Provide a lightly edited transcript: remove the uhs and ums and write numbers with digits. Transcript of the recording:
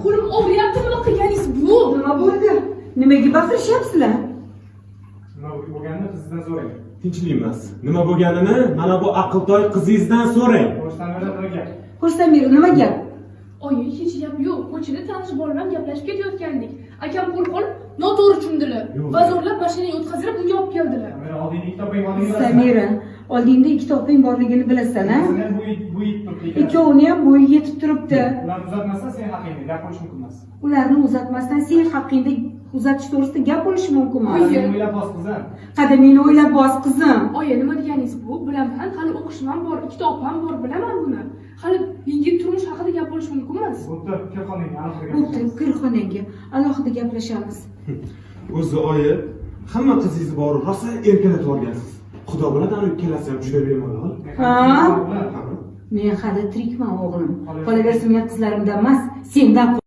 Qo'lim og'riyapti, nima qilganingiz bu? Nima bo'ldi? Nimaga baqirishyapsizlar? Nima bo'lganini qizingizdan so'rang. Tinchlik emas. Nima bo'lganini mana bu aqltoy qizingizdan so'rang. Ko'rsamirda nima gap? Ko'rsamira, nima gap? Oyi, hech gap yo'q. Ko'chada tanish bolalar gaplashib ketayotgandik. Akam qo'l qolib noto'g'ri tushundilar. Va zo'rlab mashinaga o'tkazib unga olib keldilar. Samira oldingda ikkita opang borligini Samira, oldingda ikkita opang borligini bilasan-a? Sen bu it turibdi. Ikkovini ham bo'yi yetib turibdi. Ularni uzatmasdan sen haqingda gap qilish mumkin emas. Ularni uzatmasdan sen haqingda uzatish to'g'risida gap bo'lishi mumkin emas. Oyi. O'ylab bos qizim. Qadamingni o'ylab bos, qizim. Oyi, nima deganingiz bu? Bilaman, hali o'qishim ham bor, ikkita opam bor, bilaman buni. Hali yengil turmush haqida gap bo'lish mumkin emas. Bo'pti, kirxonangga alohida Bo'pti, kirxonangga alohida gaplashamiz. O'zi oyi, hamma qizingizni bor, rosa erkalatib olgansiz. Xudo biladi, ana ikkalasi ham juda bemalol. Ha? Ha. Men hali tirikman o'g'lim. Qolaversa men qizlarimdan emas, sendan